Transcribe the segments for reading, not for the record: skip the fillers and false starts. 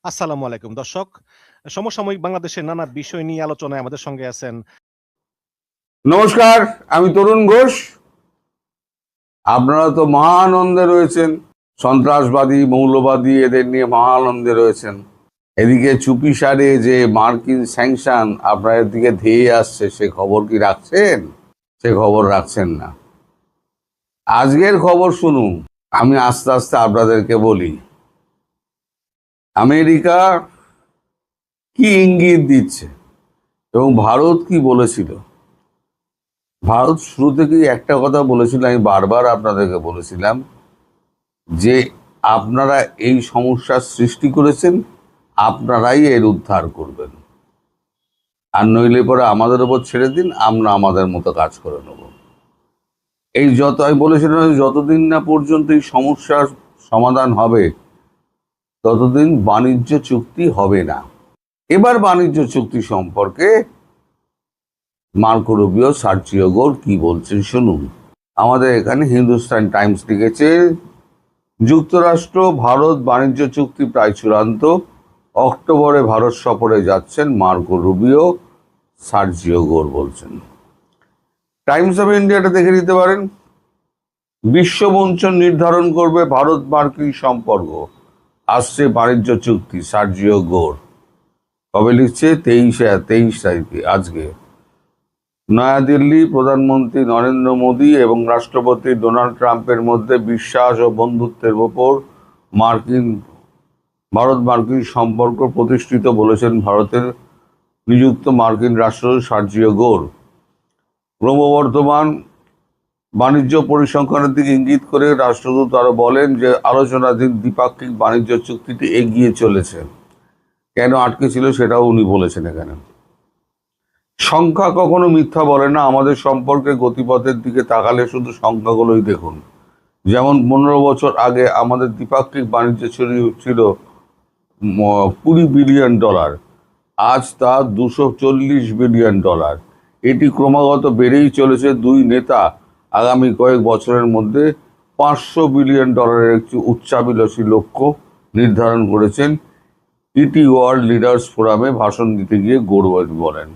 আসসালামু আলাইকুম দর্শক। সমসাময়িক বাংলাদেশের নানা বিষয় নিয়ে আলোচনায় আমাদের সঙ্গে আছেন। নমস্কার, আমি তরুণ ঘোষ। আপনারা তো মহা আনন্দে রয়েছেন, সন্ত্রাসবাদী মৌলবাদী এদের নিয়ে মহা আনন্দে রয়েছেন। এদিকে চুপিসারে যে মার্কিন স্যাংশন আপনাদের দিকে ধেয়ে আসছে, সে খবর কি রাখছেন? সে খবর রাখছেন না। আজকের খবর শুনুন, আমি আস্তে আস্তে আপনাদেরকে বলি। আমেরিকা কি ইঙ্গিত দিচ্ছে এবং ভারত কি বলেছিল। ভারত শুরু থেকেই একটা কথা বলেছিল, আমি বারবার আপনাদেরকে বলেছিলাম যে আপনারা এই সমস্যার সৃষ্টি করেছেন, আপনারাই এর উদ্ধার করবেন, আর নইলে পরে আমাদের উপর ছেড়ে দিন, আমরা আমাদের মতো কাজ করে নেব। এই আমি বলেছিলাম যতদিন না পর্যন্ত এই সমস্যার সমাধান হবে ততদিন বাণিজ্য চুক্তি হবে না। এবার বাণিজ্য চুক্তি সম্পর্কে মার্কো রুবিও, সার্জিও গোর কি বলছেন শুনুন। আমাদের এখানে হিন্দুস্তান টাইমস লিখেছে, যুক্তরাষ্ট্র ভারত বাণিজ্য চুক্তি প্রায় চূড়ান্ত, অক্টোবরে ভারত সফরে যাচ্ছেন মার্কো রুবিও, সার্জিও গোর বলছেন। টাইমস অফ ইন্ডিয়াটা দেখে নিতে পারেন। বিশ্বমঞ্চ নির্ধারণ করবে ভারত মার্কিন সম্পর্ক, আসছে বাণিজ্য চুক্তি, সার্জিও গোর। কবে লিখছে? 23 তারিখে, আজকে। নয়াদিল্লি, প্রধানমন্ত্রী নরেন্দ্র মোদী এবং রাষ্ট্রপতি ডোনাল্ড ট্রাম্পের মধ্যে বিশ্বাস ও বন্ধুত্বের ওপর ভারত মার্কিন সম্পর্ক প্রতিষ্ঠিত, বলেছেন ভারতের নিযুক্ত মার্কিন রাষ্ট্রদূত সার্জিও গোর। ক্রমবর্ধমান বাণিজ্য পরিসংখ্যানের দিকে ইঙ্গিত করে রাষ্ট্রদূত আরো বলেন যে আলোচনাধীন দ্বিপাক্ষিক বাণিজ্য চুক্তিটি এগিয়ে চলেছে। কেন আটকে ছিল সেটাও উনি বলেছেন এখানে। সংখ্যা কখনো মিথ্যা বলে না, আমাদের সম্পর্কে গতিপথের দিকে তাকালে শুধু সংখ্যাগুলোই দেখুন। যেমন 15 বছর আগে আমাদের দ্বিপাক্ষিক বাণিজ্য ছিল $20 বিলিয়ন, আজ তা $240 বিলিয়ন। এটি ক্রমাগত বেড়েই চলেছে। দুই নেতা আগামী কয়েক বছরের মধ্যে $500 বিলিয়ন একটি উচ্চাভিলাষী লক্ষ্য নির্ধারণ করেছেন। ইটি ওয়ার্ল্ড লিডার্স ফোরামে ভাষণ দিতে গিয়ে গোর বলেন,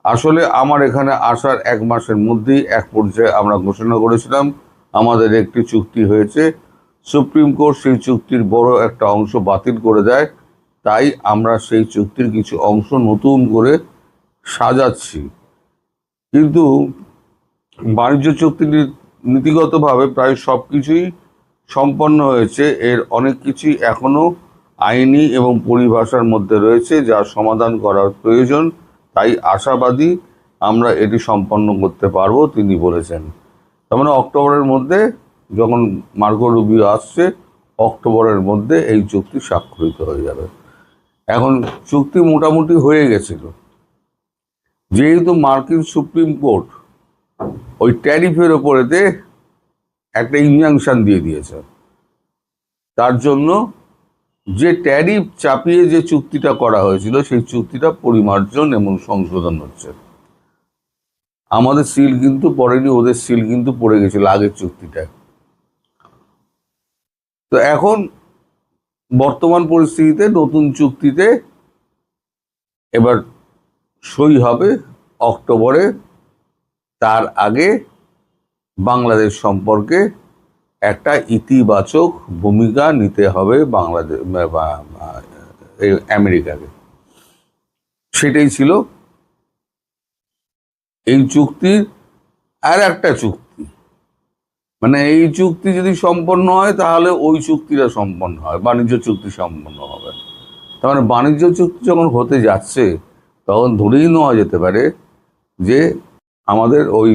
আসলে আমার এখানে আসার 1 মাসের মধ্যেই এক পর্যায়ে আমরা ঘোষণা করেছিলাম আমাদের একটি চুক্তি হয়েছে। সুপ্রিম কোর্ট সেই চুক্তির বড় একটা অংশ বাতিল করে দেয়, তাই আমরা সেই চুক্তির কিছু অংশ নতুন করে সাজাচ্ছি। কিন্তু বাণিজ্য চুক্তি নীতিগতভাবে প্রায় সব কিছুই সম্পন্ন হয়েছে। এর অনেক কিছুই এখনো আইনি এবং পরিভাষার মধ্যে রয়েছে, যা সমাধান করার প্রয়োজন। তাই আশাবাদী আমরা এটি সম্পন্ন করতে পারবো, তিনি বলেছেন। তার মানে অক্টোবরের মধ্যে, যখন মার্কো রুবিও আসছে, অক্টোবরের মধ্যে এই চুক্তি স্বাক্ষরিত হয়ে যাবে। এখন চুক্তি মোটামুটি হয়ে গেছিল, যেহেতু মার্কিন সুপ্রিম কোর্ট ওই ট্যারিফের ওপরেতে একটা ইনজাংশন দিয়ে দিয়েছে, তার জন্য যে ট্যারিফ চাপিয়ে যে চুক্তিটা করা হয়েছিল সেই চুক্তিটা পরিমার্জন এবং সংশোধন হচ্ছে। আমাদের সিল কিন্তু পড়েনি, ওদের সিল কিন্তু পড়ে গেছিল আগের চুক্তিটায়। তো এখন বর্তমান পরিস্থিতিতে নতুন চুক্তিতে এবার সই হবে অক্টোবরে। তার আগে বাংলাদেশ সম্পর্কে একটা ইতিবাচক ভূমিকা নিতে হবে বাংলাদেশ বা আমেরিকাকে। সেটাই ছিল এই চুক্তির আর একটা চুক্তি। মানে এই চুক্তি যদি সম্পন্ন হয় তাহলে ওই চুক্তিটা সম্পন্ন হয়, বাণিজ্য চুক্তি সম্পন্ন হবে। তার মানে বাণিজ্য চুক্তি যখন হতে যাচ্ছে তখন ধরেই নেওয়া যেতে পারে যে আমাদের ওই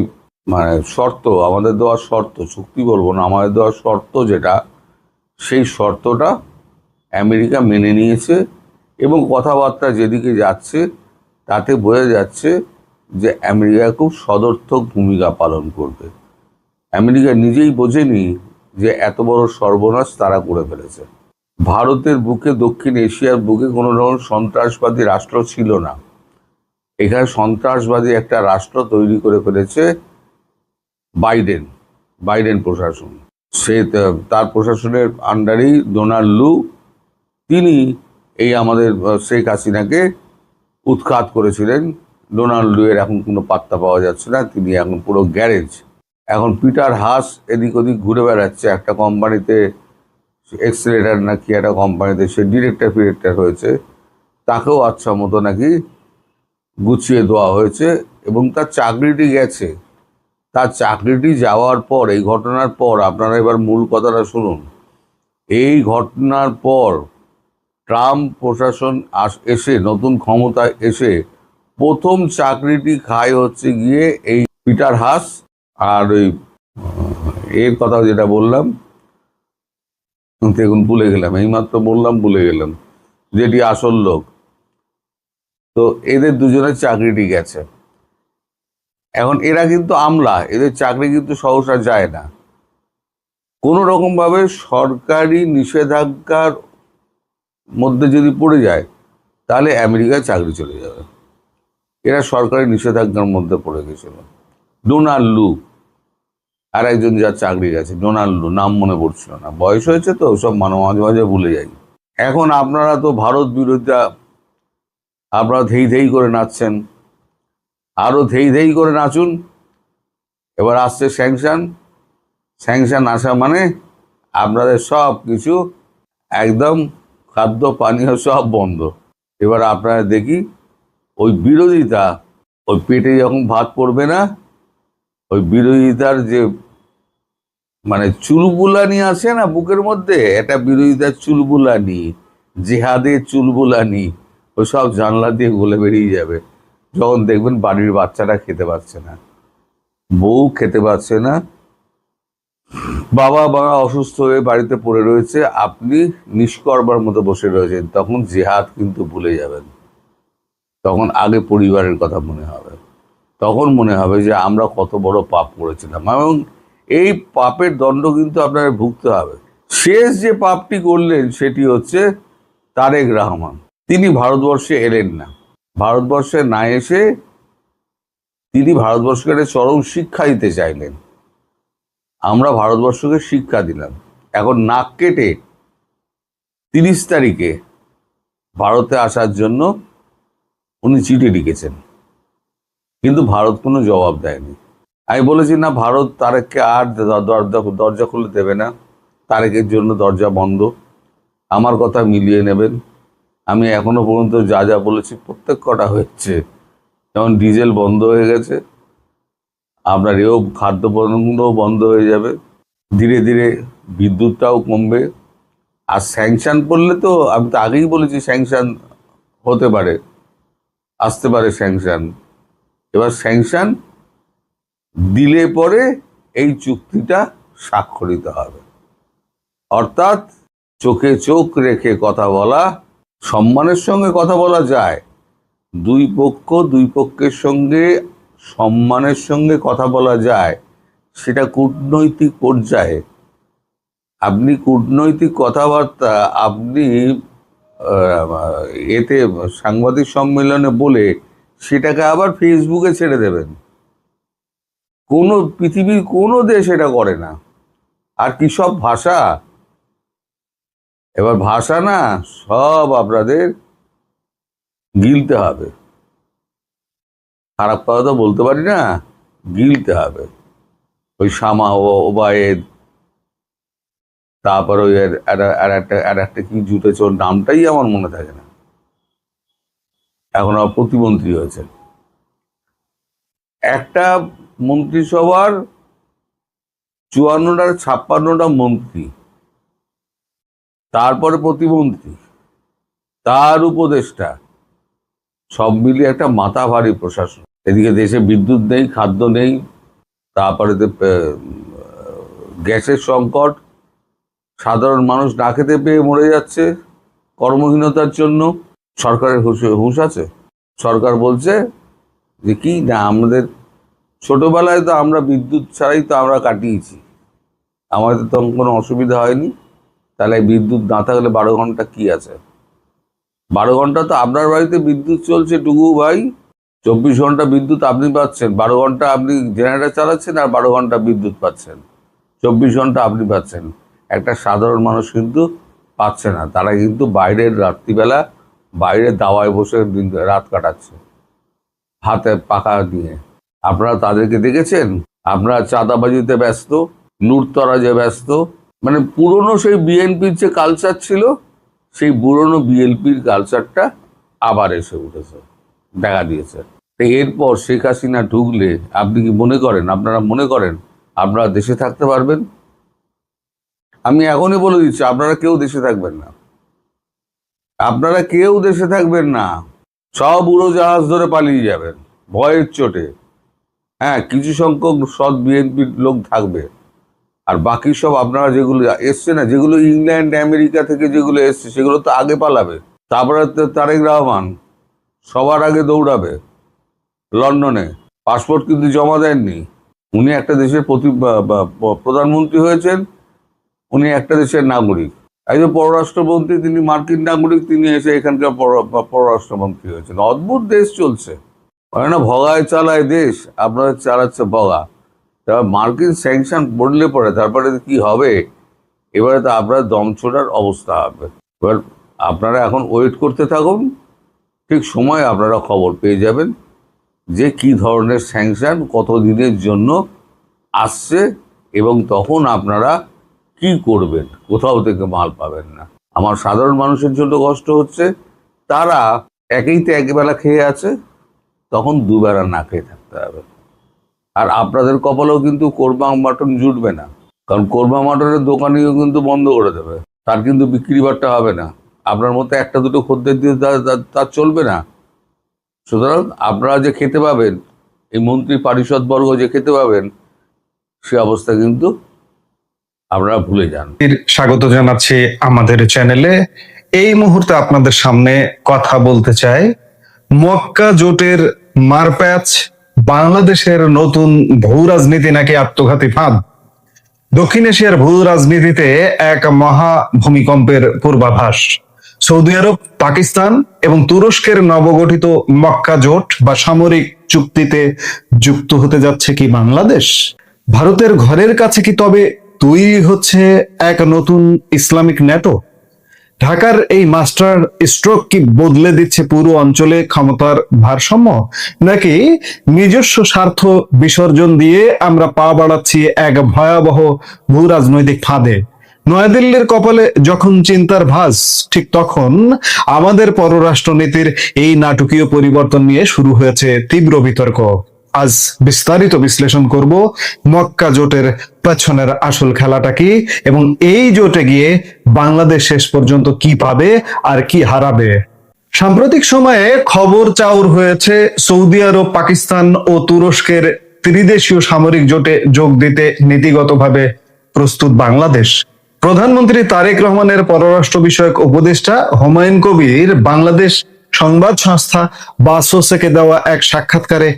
শর্ত, আমাদের দেওয়ার শর্ত, চুক্তি বলবো না, আমাদের দেওয়ার শর্ত যেটা, সেই শর্তটা আমেরিকা মেনে নিয়েছে। এবং কথাবার্তা যেদিকে যাচ্ছে তাতে বোঝা যাচ্ছে যে আমেরিকা খুব সদর্থক ভূমিকা পালন করবে। আমেরিকা নিজেই বোঝেনি যে এত বড় সর্বনাশ তারা করে ফেলেছে। ভারতের বুকে, দক্ষিণ এশিয়ার বুকে কোনো রকম সন্ত্রাসবাদী রাষ্ট্র ছিল না। এখানে সন্ত্রাসবাদী একটা রাষ্ট্র তৈরি করে ফেলেছে বাইডেন প্রশাসন। তার প্রশাসনের আন্ডারেই ডোনাল্ড লু, তিনি এই আমাদের শেখ হাসিনাকে উৎখাত করেছিলেন। ডোনাল্ডো এর এখন কোনো পাত্তা পাওয়া যাচ্ছে না, তিনি এখন পুরো গ্যারেজ। এখন পিটার হাস এদিক ওদিক ঘুরে বেড়াচ্ছে, একটা কোম্পানিতে এক্সেলেটার না কি একটা কোম্পানিতে সে ডিরেক্টর হয়েছে, তাকেও আচ্ছা মতো নাকি গুছিয়ে দেওয়া হয়েছে এবং তার চাকরিটি গেছে। তার চাকরিটি যাওয়ার পর, এই ঘটনার পর, আপনারা এবার মূল কথাটা শুনুন, এই ঘটনার পর ট্রাম্প প্রশাসন এসে, নতুন ক্ষমতায় এসে প্রথম চাকরিটি খায় হচ্ছে গিয়ে এই পিটার হাস আর ওই এর কথা যেটা বললাম, দেখুন ভুলে গেলাম, এইমাত্র বললাম ভুলে গেলাম, যেটি আসল লোক। তো এদের দুজনের চাকরিটি গেছে। এখন এরা কিন্তু আমলা, এদের চাকরি কিন্তু সহসা যায় না। কোনো রকম ভাবে সরকারি নিষেধাজ্ঞার মধ্যে যদি পড়ে যায় তাহলে আমেরিকায় চাকরি চলে যাবে। এরা সরকারি নিষেধাজ্ঞার মধ্যে পড়ে গেছিল। ডোনাল্ড লু আর একজন যার চাকরি গেছে, ডোনাল্ড লু, নাম মনে পড়ছিল না, বয়স হয়েছে তো সব মাঝে মাঝে ভুলে যাই। এখন আপনারা তো ভারত বিরোধিতা, আপনারা ধেই ধেই করে নাচছেন, আরো ধেই ধেই করে নাচুন। এবার আসছে স্যাংশন আসা মানে আপনাদের সব কিছু একদম খাদ্য পানীয় সব বন্ধ। এবার আপনারা দেখি ওই বিরোধিতা, ওই পেটে যখন ভাত পড়বে না, ওই বিরোধিতার যে মানে চুলবুলানি আছে না বুকের মধ্যে, এটা বিরোধিতার চুলবুলানি, জেহাদের চুলবুলানি, ওই সব জানলা দিয়ে গলে বেরিয়ে যাবে যখন দেখবেন বাড়ির বাচ্চাটা খেতে পারছে না, বউ খেতে পারছে না, বাবা অসুস্থ হয়ে বাড়িতে পড়ে রয়েছে, আপনি নিষ্কর্মার মতো বসে রয়েছেন, তখন জেহাদ কিন্তু ভুলে যাবেন। তখন আগে পরিবারের কথা মনে হবে, তখন মনে হবে যে আমরা কত বড় পাপ করেছিলাম এবং এই পাপের দণ্ড কিন্তু আপনার ভুগতে হবে। শেষ যে পাপটি করলেন সেটি হচ্ছে তারেক রহমান। তিনি ভারতবর্ষে এলেন না, ভারতবর্ষে না এসে তিনি ভারতবর্ষকে চরম শিক্ষা দিতে চাইলেন। আমরা ভারতবর্ষকে শিক্ষা দিলাম। এখন নাক কেটে 30 তারিখে ভারতে আসার জন্য উনি চিঠি লিখেছেন, কিন্তু ভারত কোনো জবাব দেয়নি। আমি বলেছি না, ভারত তারেককে আর দরজা খুলে দেবে না, তারেকের জন্য দরজা বন্ধ। আমার কথা মিলিয়ে নেবেন, আমি এখনো পর্যন্ত যা যা বলেছি প্রত্যেক কটা হচ্ছে। যেমন ডিজেল বন্ধ হয়ে গেছে, আপনার এও খাদ্য পণ্যগুলোও বন্ধ হয়ে যাবে, ধীরে ধীরে বিদ্যুৎটাও কমবে। আর স্যাংশন পড়লে তো আমি তো আগেই বলেছি স্যাংশন হতে পারে, আসতে পারে স্যাংশন। এবার স্যাংশন দিলে পরে এই চুক্তিটা স্বাক্ষরিত হবে। অর্থাৎ চোখে চোখ রেখে কথা বলা, সম্মানের সঙ্গে কথা বলা যায়, দুই পক্ষের সঙ্গে সম্মানের সঙ্গে কথা বলা যায়, সেটা কূটনৈতিক পর্যায়ে। আপনি কূটনৈতিক কথাবার্তা আপনি এতে সাংবাদিক সম্মেলনে বলে সেটাকে আবার ফেসবুকে ছেড়ে দেবেন, কোনো পৃথিবীর কোনো দেশ এটা করে না। আর কি সব ভাষা, এবার ভাষা না সব আপনাদের গিলতে হবে। খারাপ কথা তো বলতে পারি না, গিলতে হবে। ওই শামা ওবায়েদ, তারপর ওই আর একটা কি জুটেছে, ওর নামটাই আমার মনে থাকে না, এখন আর প্রতিমন্ত্রী হয়েছে। একটা মন্ত্রিসভার 54টা 56টা মন্ত্রী, তারপরে প্রতিমন্ত্রী, তার উপদেষ্টা, সব মিলিয়ে একটা মাথা ভারী প্রশাসন। এদিকে দেশে বিদ্যুৎ নেই, খাদ্য নেই, তারপরে গ্যাসের সংকট, সাধারণ মানুষ না খেতে পেয়ে মরে যাচ্ছে কর্মহীনতার জন্য। সরকারের হুঁশ আছে? সরকার বলছে যে কি না, আমাদের ছোটবেলায় তো আমরা বিদ্যুৎ ছাড়াই তো আমরা কাটিয়েছি, আমাদের তখন কোনো অসুবিধা হয়নি। তাহলে বিদ্যুৎ না থাকলে 12 ঘন্টা কি আছে? 12 ঘন্টা তো আপনার বাড়িতে বিদ্যুৎ চলছে টুকু ভাই, 24 ঘন্টা বিদ্যুৎ আপনি পাচ্ছেন, 12 ঘন্টা আপনি জেনারেটর চালাচ্ছেন আর 12 ঘন্টা বিদ্যুৎ পাচ্ছেন, 24 ঘন্টা আপনি পাচ্ছেন। একটা সাধারণ মানুষ কিন্তু পাচ্ছে না, তারা কিন্তু বাইরের রাত্রিবেলা বাইরে দাওয়ায় বসে রাত কাটাচ্ছে হাতে পাকা নিয়ে। আপনারা তাদেরকে দেখেছেন? আপনারা চাঁদাবাজিতে ব্যস্ত, লুটতরাজে ব্যস্ত, মানে পুরনো সেই বিএনপির যে কালচার ছিল, সেই পুরনো বিএনপির কালচারটা আবার এসে উঠেছে, দেখা দিয়েছে। তো এরপর শেখ হাসিনা ঢুকলে আপনি কি মনে করেন, আপনারা মনে করেন আপনারা দেশে থাকতে পারবেন? আমি এখনই বলে দিচ্ছি, আপনারা কেউ দেশে থাকবেন না, আপনারা কেউ দেশে থাকবেন না। সব উড়োজাহাজ ধরে পালিয়ে যাবেন ভয়ের চোটে। হ্যাঁ, কিছু সংখ্যক সৎ বিএনপির লোক থাকবে, আর বাকি সব আপনারা যেগুলো এসছে না, যেগুলো ইংল্যান্ড আমেরিকা থেকে যেগুলো এসছে, সেগুলো তো আগে পালাবে। তারপরে তারেক রহমান সবার আগে দৌড়াবে লন্ডনে। পাসপোর্ট কিন্তু জমা দেননি, উনি একটা দেশের প্রধানমন্ত্রী হয়েছেন, উনি একটা দেশের নাগরিক। একজন পররাষ্ট্রমন্ত্রী, তিনি মার্কিন নাগরিক, তিনি এসে এখানকার পররাষ্ট্রমন্ত্রী হয়েছেন। অদ্ভুত দেশ চলছে, মানে না ভগায় চালায় দেশ, আপনারা চালাচ্ছে ভগা। তারপর মার্কিন স্যাংশন পড়লে পরে তারপরে কি হবে, এবারে তো আপনার দম ছোটার অবস্থা হবে। এবার আপনারা এখন ওয়েট করতে থাকুন, ঠিক সময় আপনারা খবর পেয়ে যাবেন যে কি ধরনের স্যাংশন কত দিনের জন্য আসছে, এবং তখন আপনারা কি করবেন, কোথাও থেকে মাল পাবেন না। আমার সাধারণ মানুষের জন্য কষ্ট হচ্ছে, তারা একেই তো একবেলা খেয়ে আছে, তখন দুবেলা না খেয়ে থাকতে হবে। আর আপনাদের কপালেও কিন্তু কোরমা মাটন জুটবে না, কারণ কোরমা মাটনের দোকানিও কিন্তু বন্ধ করে দেবে, তার কিন্তু বিক্রি বাট্টা হবে না। আপনার মতো একটা দুটো খদ্দের দিয়ে তার চলবে না। সুতরাং আপনারা যে খেতে পাবেন, এই মন্ত্রী পরিষদবর্গ যে খেতে পাবেন, সে অবস্থা কিন্তু আপনারা ভুলে যান। স্বাগত জানাচ্ছি আমাদের চ্যানেলে। এই মুহূর্তে আপনাদের সামনে কথা বলতে চাই মক্কা জোটের মারপ্যাচ, বাংলাদেশের নতুন ভূ রাজনীতি নাকি আত্মঘাতী ফাঁদ। দক্ষিণ এশিয়ার ভূ রাজনীতিতে এক মহা ভূমিকম্পের পূর্বাভাস। সৌদি আরব, পাকিস্তান এবং তুরস্কের নবগঠিত মক্কা জোট বা সামরিক চুক্তিতে যুক্ত হতে যাচ্ছে কি বাংলাদেশ? ভারতের ঘরের কাছে কি তবে তৈরি হচ্ছে এক নতুন ইসলামিক ন্যাটো? ঢাকার এই মাস্টার স্ট্রোক কি বদলে দিচ্ছে পুরো অঞ্চলে ক্ষমতার ভারসাম্য, নাকি নিজস্ব স্বার্থ বিসর্জন দিয়ে আমরা পা বাড়াচ্ছি এক ভয়াবহ ভূ রাজনৈতিক ফাঁদে? নয়াদিল্লির কপালে যখন চিন্তার ভাঁজ, ঠিক তখন আমাদের পররাষ্ট্রনীতির এই নাটকীয় পরিবর্তন নিয়ে শুরু হয়েছে তীব্র বিতর্ক। আজ বিস্তারিত বিশ্লেষণ করব মক্কা জোটের পেছনের আসল খেলাটা কি, এবং এই জোটে গিয়ে বাংলাদেশ শেষ পর্যন্ত কি পাবে আর কি হারাবে। সাম্প্রতিক সময়ে খবর চাউর হয়েছে সৌদি আরব, পাকিস্তান ও তুরস্কের ত্রিদেশীয় সামরিক জোটে যোগ দিতে নীতিগতভাবে প্রস্তুত বাংলাদেশ। প্রধানমন্ত্রী তারেক রহমানের পররাষ্ট্র বিষয়ক উপদেষ্টা হুমায়ুন কবির বাংলাদেশ সংবাদ সংস্থা বাসোসকে দেওয়া এক সাক্ষাৎকারে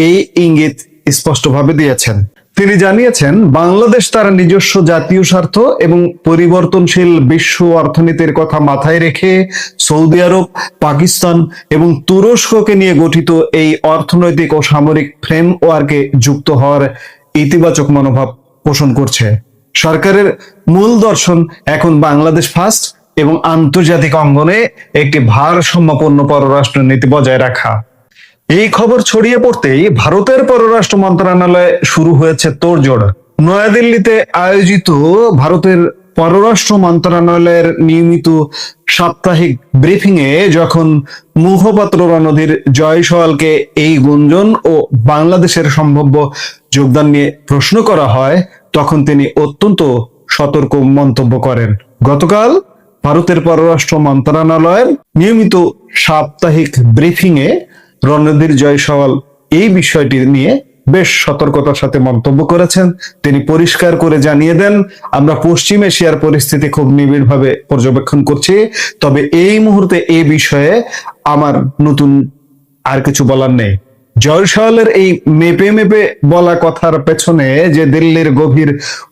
এই ইঙ্গিত স্পষ্টভাবে দিয়েছেন। তিনি জানিয়েছেন, বাংলাদেশ তার নিজস্ব জাতীয় স্বার্থ এবং পরিবর্তনশীল বিশ্ব অর্থনীতির কথা মাথায় রেখে সৌদি আরব, পাকিস্তান এবং তুরস্ককে নিয়ে গঠিত এই অর্থনৈতিক ও সামরিক ফ্রেমওয়ার্কে যুক্ত হওয়ার ইতিবাচক মনোভাব পোষণ করছে। সরকারের মূল দর্শন এখন বাংলাদেশ ফার্স্ট এবং আন্তর্জাতিক অঙ্গনে একটি ভারসাম্যপূর্ণ পররাষ্ট্র নীতি বজায় রাখা। এই খবর ছড়িয়ে পড়তেই ভারতের পররাষ্ট্র মন্ত্রণালয়ে শুরু হয়েছে তোড়জোড়। নয়াদিল্লিতে আয়োজিত ভারতের পররাষ্ট্র মন্ত্রণালয়ের নিয়মিত সাপ্তাহিক ব্রিফিং এ যখন মুখপাত্র রণধীর জয়সওয়ালকে এই গুঞ্জন ও বাংলাদেশের সম্ভাব্য যোগদান নিয়ে প্রশ্ন করা হয়, তখন তিনি অত্যন্ত সতর্ক মন্তব্য করেন। গতকাল ভারতের পররাষ্ট্র মন্ত্রণালয়ের নিয়মিত সাপ্তাহিক ব্রিফিং এ রণধীর জয়সওয়াল এই বিষয়টি নিয়ে বেশ সতর্কতার সাথে মন্তব্য করেছেন। তিনি পরিষ্কার করে জানিয়ে দেন, আমরা পশ্চিম এশিয়ার পরিস্থিতি খুব নিবিড়ভাবে পর্যবেক্ষণ করছি, তবে এই মুহূর্তে এই বিষয়ে আমার নতুন আর কিছু বলার নেই। জয়সওয়ালের এই মেপে মেপে বলা কথার পেছনে যে দিল্লির গভীর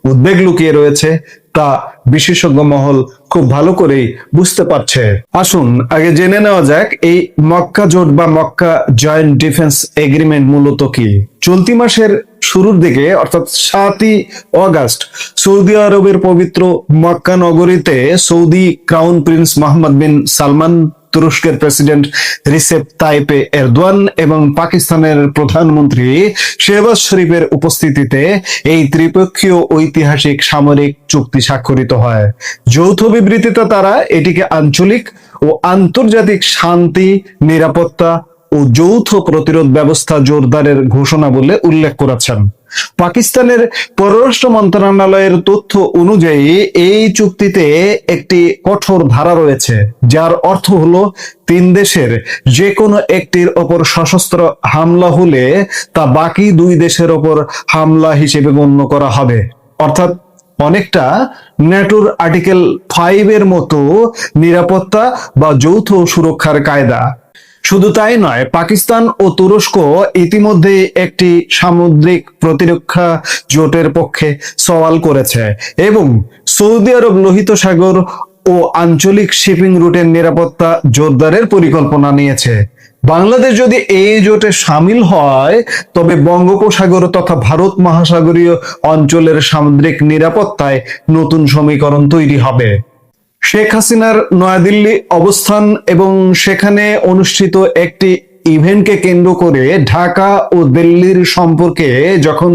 উদ্বেগ লুকিয়ে রয়েছে তা বিশেষজ্ঞ মহল খুব ভালো করেই বুঝতে পারছে। আসুন আগে জেনে নেওয়া যাক এই মক্কা জোট বা মক্কা জয়েন্ট ডিফেন্স এগ্রিমেন্ট মূলত কি। চলতি মাসের শুরুর দিকে অর্থাৎ 7ই অগাস্ট সৌদি আরবের পবিত্র মক্কা নগরীতে সৌদি ক্রাউন প্রিন্স মোহাম্মদ বিন সালমান, তুরস্কের প্রেসিডেন্ট রিসেপ তাইপে এরদোয়ান এবং পাকিস্তানের প্রধানমন্ত্রী শেহবাজ শরীফের উপস্থিতিতে এই ত্রিপক্ষীয় ঐতিহাসিক সামরিক চুক্তি স্বাক্ষরিত হয়। যৌথ বিবৃতিতে তারা এটিকে আঞ্চলিক ও আন্তর্জাতিক শান্তি, নিরাপত্তা ও যৌথ প্রতিরোধ ব্যবস্থা জোরদারের ঘোষণা বলে উল্লেখ করেছেন। পাকিস্তানের পররাষ্ট্র মন্ত্রণালয়ের তথ্য অনুযায়ী এই চুক্তিতে একটি কঠোর ধারা রয়েছে, যার অর্থ হলো 3 দেশের যে কোনো একটির ওপর সশস্ত্র হামলা হলে তা বাকি 2 দেশের ওপর হামলা হিসেবে গণ্য করা হবে। অর্থাৎ অনেকটা ন্যাটোর আর্টিকেল 5 এর মতো নিরাপত্তা বা যৌথ সুরক্ষার কায়দা। শুধু তাই নয়, পাকিস্তান ও তুরস্ক ইতিমধ্যে একটি সামুদ্রিক প্রতিরক্ষা জোটের পক্ষে সওয়াল করেছে এবং সৌদি আরব লোহিত সাগর ও আঞ্চলিক শিপিং রুটের নিরাপত্তা জোরদারের পরিকল্পনা নিয়েছে। বাংলাদেশ যদি এই জোটে সামিল হয় তবে বঙ্গোপসাগর তথা ভারত মহাসাগরীয় অঞ্চলের সামুদ্রিক নিরাপত্তায় নতুন সমীকরণ তৈরি হবে। শেখ হাসিনার নয়াদিল্লি অবস্থান এবং সেখানে অনুষ্ঠিত একটি ইভেন্টকে কেন্দ্র করে ঢাকা ও দিল্লির সম্পর্কে যখন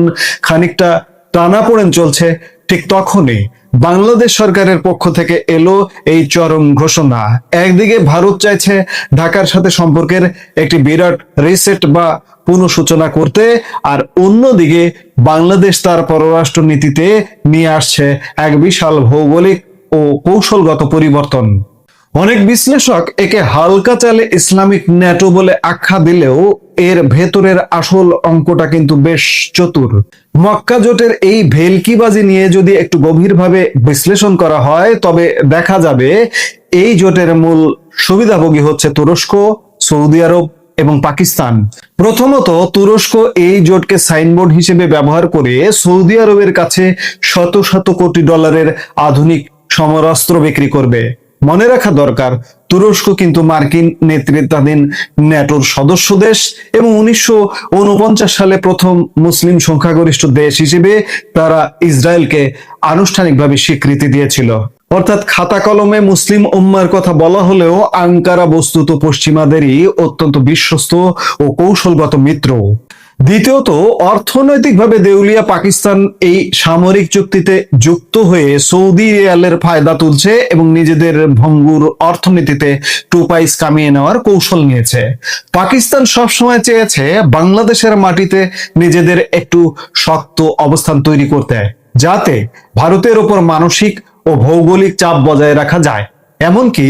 খানিকটা টানাপোড়েন চলছে, ঠিক তখনই বাংলাদেশ সরকারের পক্ষ থেকে এলো এই চরম ঘোষণা। একদিকে ভারত চাইছে ঢাকার সাথে সম্পর্কের একটি বিরাট রিসেট বা পুনঃসূচনা করতে, আর অন্যদিকে বাংলাদেশ তার পররাষ্ট্র নীতিতে নিয়ে আসছে এক বিশাল ভৌগোলিক ও কৌশলগত পরিবর্তন। অনেক বিশ্লেষক একে হালকা চালে ইসলামিক ন্যাটো বলে আখ্যা দিলেও এর ভেতরের আসল অঙ্কটা কিন্তু বেশ চতুর। মক্কা জোটের এই ভেলকিবাজি নিয়ে যদি একটু গভীরভাবে বিশ্লেষণ করা হয় তবে দেখা যাবে এই জোটের মূল সুবিধাভোগী হচ্ছে তুরস্ক, সৌদি আরব এবং পাকিস্তান। প্রথমত, তুরস্ক এই জোটকে সাইনবোর্ড হিসেবে ব্যবহার করে সৌদি আরবের কাছে শত শত কোটি ডলারের আধুনিক সমরাস্ত্র বিক্রি করবে। মনে রাখা দরকার, তুরস্ক কিন্তু মার্কিন নেতৃত্বাধীন ন্যাটোর সদস্য দেশ এবং 1949 সালে প্রথম মুসলিম সংখ্যাগরিষ্ঠ দেশ হিসেবে তারা ইসরায়েলকে আনুষ্ঠানিকভাবে স্বীকৃতি দিয়েছিল। অর্থাৎ খাতা কলমে মুসলিম উম্মার কথা বলা হলেও আঙ্কারা বস্তুত পশ্চিমাদেরই অত্যন্ত বিশ্বস্ত ও কৌশলগত মিত্র। দ্বিতীয়ত, অর্থনৈতিকভাবে দেউলিয়া পাকিস্তান এই সামরিক চুক্তিতে যুক্ত হয়ে সৌদি রিয়ালের ফায়দা তুলছে এবং নিজেদের ভঙ্গুর অর্থনীতিতে টুপাইস কামিয়ে নেওয়ার কৌশল নিয়েছে। পাকিস্তান সবসময় চেয়েছে বাংলাদেশের মাটিতে নিজেদের একটু শক্ত অবস্থান তৈরি করতে, যাতে ভারতের ওপর মানসিক ও ভৌগোলিক চাপ বজায় রাখা যায়। এমনকি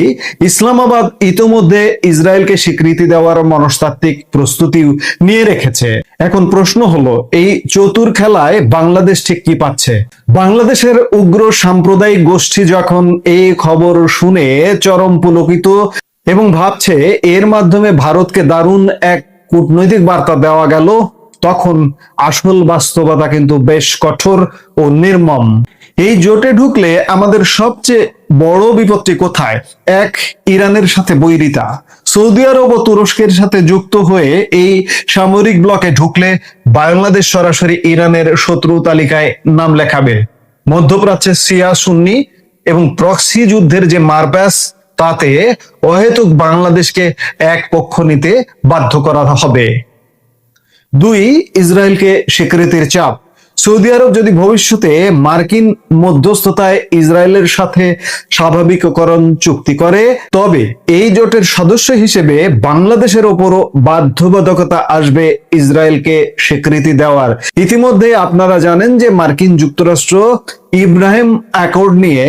ইসলামাবাদ ইতোমধ্যে ইসরায়েলকে স্বীকৃতি দেওয়ার মনস্তাত্ত্বিক প্রস্তুতি নিয়ে রেখেছে। এখন প্রশ্ন হলো, এই চতুর খেলায় বাংলাদেশ ঠিক কি পাচ্ছে? বাংলাদেশের উগ্র সাম্প্রদায়িক গোষ্ঠী যখন এই খবর শুনে চরম পুলকিত এবং ভাবছে এর মাধ্যমে ভারতকে দারুণ এক কূটনৈতিক বার্তা দেওয়া গেল, তখন আসল বাস্তবতা কিন্তু বেশ কঠোর ও নির্মম। এই জোটে ঢুকলে আমাদের সবচেয়ে বড় বিপত্তি কোথায়? এক, ইরানের সাথে বৈরিতা। সৌদি আরব ও তুরস্কের সাথে যুক্ত হয়ে এই সামরিক ব্লকে ঢুকলে বাংলাদেশ সরাসরি ইরানের শত্রু তালিকায় নাম লেখাবে। মধ্যপ্রাচ্যে শিয়া সুন্নি এবং প্রক্সি যুদ্ধের যে মারপ্যাচ, তাতে অহেতুক বাংলাদেশকে এক পক্ষ নিতে বাধ্য করা হবে। 2, ইসরায়েলকে স্বীকৃতির চাপ। সৌদি আরব যদি ভবিষ্যতে মার্কিন মধ্যস্থতায় ইসরায়েলের সাথে স্বাভাবিককরণ চুক্তি করে, তবে এই জোটের সদস্য হিসেবে বাংলাদেশের ওপরও বাধ্যবাধকতা আসবে ইসরায়েলকে স্বীকৃতি দেওয়ার। ইতিমধ্যে আপনারা জানেন যে মার্কিন যুক্তরাষ্ট্র ইব্রাহিম অ্যাকর্ড নিয়ে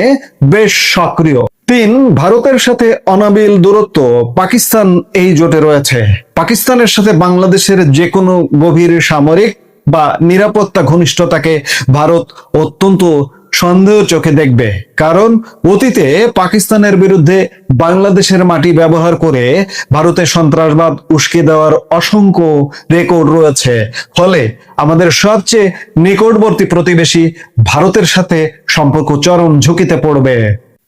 বেশ সক্রিয়। 3, ভারতের সাথে অনাবিল দূরত্ব। পাকিস্তান এই জোটে রয়েছে। পাকিস্তানের সাথে বাংলাদেশের যে কোনো গভীর সামরিক বা নিরাপত্তা ঘনিষ্ঠতাকে ভারত অত্যন্ত সন্দেহ চোখে দেখবে, কারণ অতীতে পাকিস্তানের বিরুদ্ধে বাংলাদেশের মাটি ব্যবহার করে ভারতে সন্ত্রাসবাদ উস্কে দেওয়ার অসংখ্য রেকর্ড রয়েছে। ফলে আমাদের সবচেয়ে নিকটবর্তী প্রতিবেশী ভারতের সাথে সম্পর্ক চরম ঝুঁকিতে পড়বে।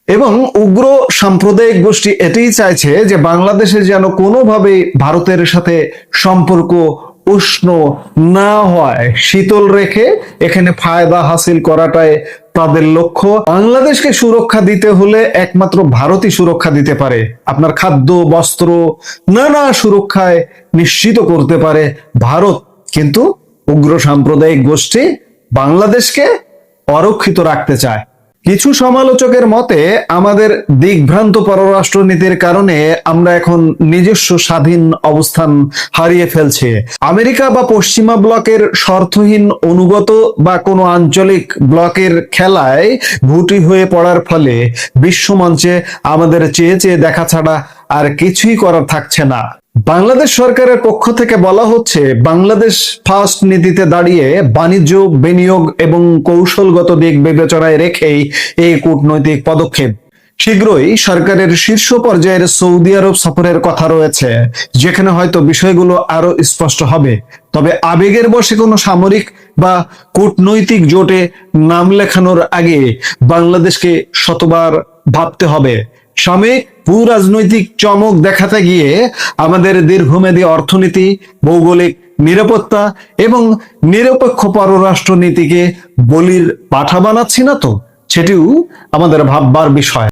এবং উগ্র সাম্প্রদায়িক গোষ্ঠী এটাই চাইছে যে বাংলাদেশের যেন কোনোভাবেই ভারতের সাথে সম্পর্ক উষ্ণ না হয়, শীতল রেখে এখানে ফায়দা হাসিল করাটাই তাদের লক্ষ্য। বাংলাদেশকে সুরক্ষা দিতে হলে একমাত্র ভারতই সুরক্ষা দিতে পারে। আপনার খাদ্য, বস্ত্র, নানা সুরক্ষায় নিশ্চিত করতে পারে ভারত, কিন্তু উগ্র সাম্প্রদায়িক গোষ্ঠী বাংলাদেশকে অরক্ষিত রাখতে চায়। কিছু সমালোচকের মতে আমাদের দিগ্ভ্রান্ত পররাষ্ট্রনীতির কারণে আমরা এখন নিজস্ব স্বাধীন অবস্থান হারিয়ে ফেলছি। আমেরিকা বা পশ্চিমা ব্লকের শর্তহীন অনুগত বা কোনো আঞ্চলিক ব্লকের খেলায় ঘুঁটি হয়ে পড়ার ফলে বিশ্বমঞ্চে আমাদের চেয়ে চেয়ে দেখা ছাড়া আর কিছুই করার থাকছে না। বাংলাদেশ সরকারের পক্ষ থেকে বলা হচ্ছে বাংলাদেশ ফার্স্ট নীতিতে দাঁড়িয়ে বাণিজ্য, বিনিয়োগ এবং কৌশলগত দিক বিবেচনায় রেখেই এই কূটনৈতিক পদক্ষেপ। শীঘ্রই সরকারের শীর্ষ পর্যায়ের সৌদি আরব সফরের কথা রয়েছে, যেখানে হয়তো বিষয়গুলো আরো স্পষ্ট হবে। তবে আবেগের বশে কোনো সামরিক বা কূটনৈতিক জোটে নাম লেখানোর আগে বাংলাদেশকে শতবার ভাবতে হবে। সাময়িক ভূ রাজনৈতিক চমক দেখাতে গিয়ে আমাদের দীর্ঘমেয়াদী অর্থনীতি, ভৌগোলিক নিরাপত্তা এবং নিরপেক্ষ পররাষ্ট্রনীতিকে বলির পাঠা বানাচ্ছি না তো? সেটিও আমাদের ভাববার বিষয়।